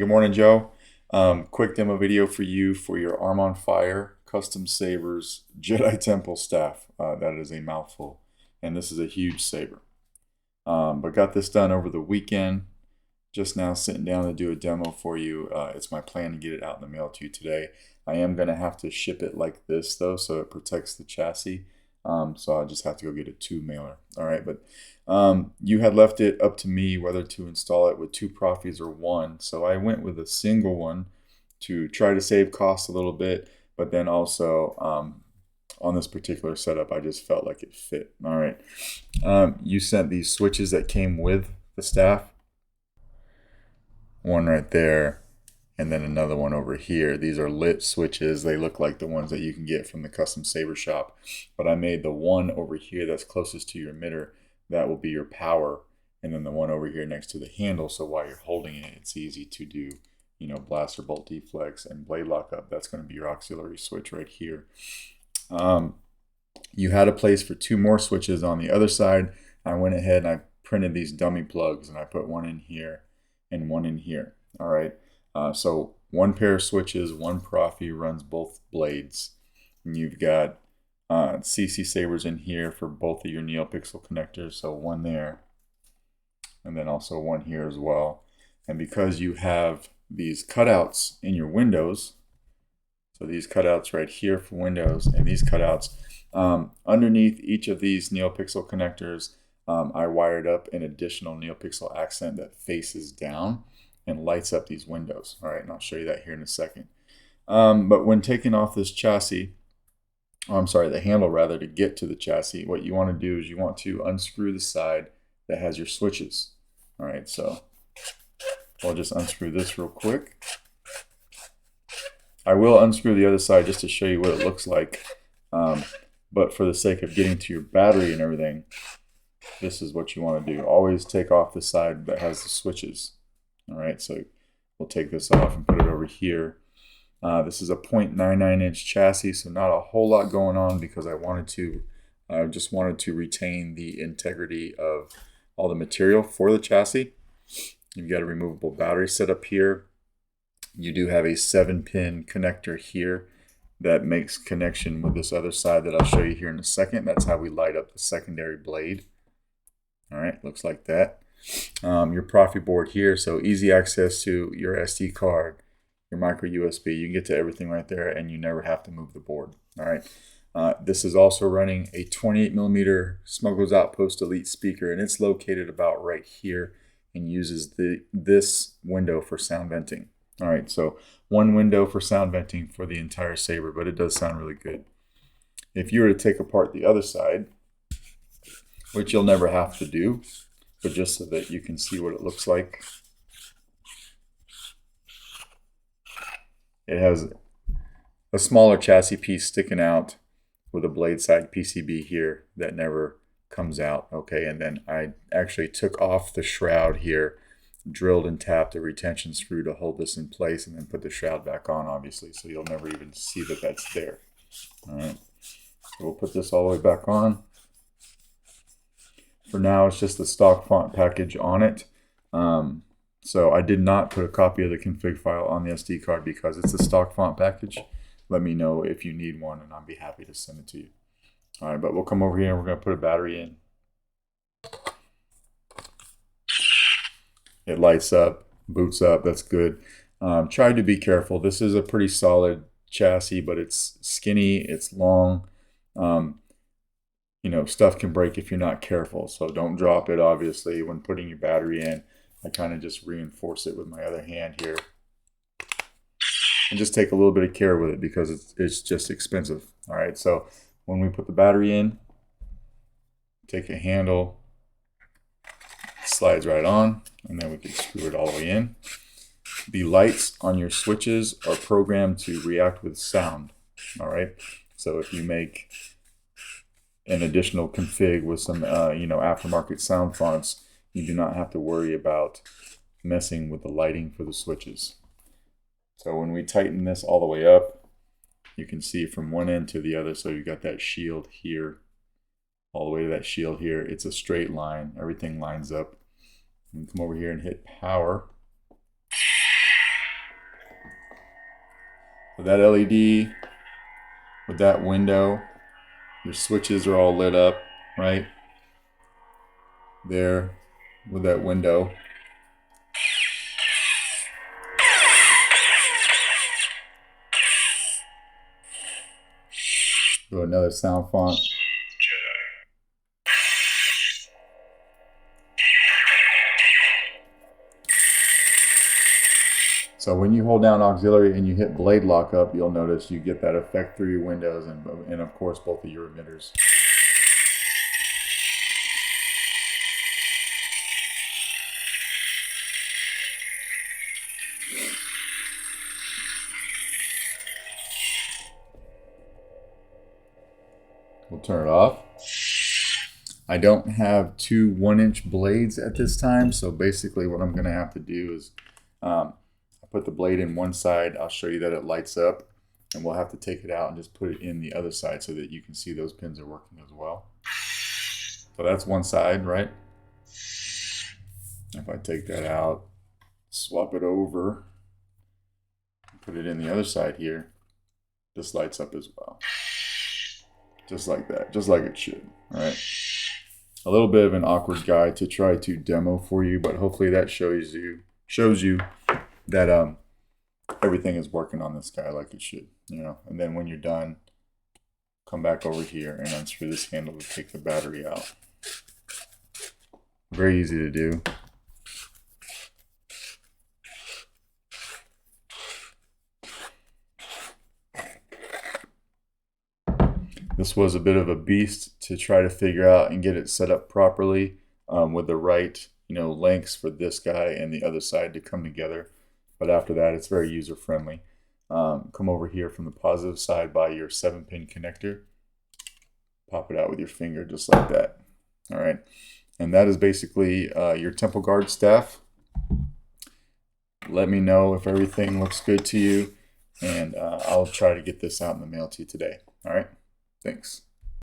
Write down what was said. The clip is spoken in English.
Good morning, Joe. Quick demo video for you for your Arm on Fire Custom Sabers Jedi Temple staff. That is a mouthful, and this is a huge saber. But got this done over the weekend. Just now sitting down to do a demo for you. It's my plan to get it out in the mail to you today. I am going to have to ship it like this though, so it protects the chassis. So I'll just have to go get a tube mailer. All right, but you had left it up to me whether to install it with two Proffies or one. So I went with a single one to try to save costs a little bit, but then also on this particular setup, I just felt like it fit. All right, you sent these switches that came with the staff. One right there, and then another one over here. These are lit switches. They look like the ones that you can get from the custom saber shop, but I made the one over here that's closest to your emitter, that will be your power, and then the one over here next to the handle, so while you're holding it, it's easy to do, you know, blaster bolt deflex and blade lockup. That's going to be your auxiliary switch right here. You had a place for two more switches on the other side. I went ahead and I printed these dummy plugs, and I put one in here and one in here. All right, so one pair of switches, one Proffie runs both blades, and you've got CC Sabers in here for both of your NeoPixel connectors, so one there and then also one here as well. And because you have these cutouts in your windows, so these cutouts right here for windows and these cutouts underneath each of these NeoPixel connectors, I wired up an additional NeoPixel accent that faces down and lights up these windows. All right, and I'll show you that here in a second. But when taking off this chassis, the handle rather, to get to the chassis, what you want to do is you want to unscrew the side that has your switches. All right, so I'll just unscrew this real quick. I will unscrew the other side just to show you what it looks like. But for the sake of getting to your battery and everything, this is what you want to do. Always take off the side that has the switches. All right, so we'll take this off and put it over here. This is a 0.99 inch chassis, so not a whole lot going on because I just wanted to retain the integrity of all the material for the chassis. You've got a removable battery set up here. You do have a 7-pin connector here that makes connection with this other side that I'll show you here in a second. That's how we light up the secondary blade. All right, looks like that. Your Proffie board here, so easy access to your SD card, your micro USB. You can get to everything right there, and you never have to move the board. All right. This is also running a 28mm Smuggler's Outpost Elite speaker, and it's located about right here and uses this window for sound venting. All right, so one window for sound venting for the entire saber, but it does sound really good. If you were to take apart the other side, which you'll never have to do, but just so that you can see what it looks like, it has a smaller chassis piece sticking out with a blade side PCB here that never comes out. Okay, and then I actually took off the shroud here, drilled and tapped a retention screw to hold this in place, and then put the shroud back on, obviously, so you'll never even see that that's there. All right, so we'll put this all the way back on. For now, it's just the stock font package on it. So I did not put a copy of the config file on the SD card because it's a stock font package. Let me know if you need one, and I'll be happy to send it to you. All right, but we'll come over here and we're going to put a battery in. It lights up, boots up, that's good. Try to be careful. This is a pretty solid chassis, but it's skinny, it's long. You know, stuff can break if you're not careful, so don't drop it, obviously, when putting your battery in. I kind of just reinforce it with my other hand here. And just take a little bit of care with it because it's just expensive. All right, so when we put the battery in, take a handle, slides right on, and then we can screw it all the way in. The lights on your switches are programmed to react with sound. All right, so if you make an additional config with some aftermarket sound fonts, you do not have to worry about messing with the lighting for the switches. So when we tighten this all the way up, you can see from one end to the other, so you got that shield here all the way to that shield here. It's a straight line, everything lines up. And come over here and hit power. with that LED, with that window, your switches are all lit up, right? There, with that window. Go another sound font. So when you hold down auxiliary and you hit blade lock up, you'll notice you get that effect through your windows and of course both of your emitters. We'll turn it off. I don't have two 1-inch blades at this time, so basically what I'm going to have to do is I put the blade in one side. I'll show you that it lights up, and we'll have to take it out and just put it in the other side so that you can see those pins are working as well. So that's one side, right? If I take that out, swap it over, put it in the other side here, this lights up as well. Just like that, just like it should, all right? A little bit of an awkward guide to try to demo for you, but hopefully that shows you that everything is working on this guy like it should, you know. And then when you're done, come back over here and unscrew this handle to take the battery out. Very easy to do. This was a bit of a beast to try to figure out and get it set up properly with the right, lengths for this guy and the other side to come together. But after that, it's very user friendly. Come over here from the positive side by your 7-pin connector. Pop it out with your finger just like that. All right. And that is basically your temple guard staff. Let me know if everything looks good to you, and I'll try to get this out in the mail to you today. All right. Thanks.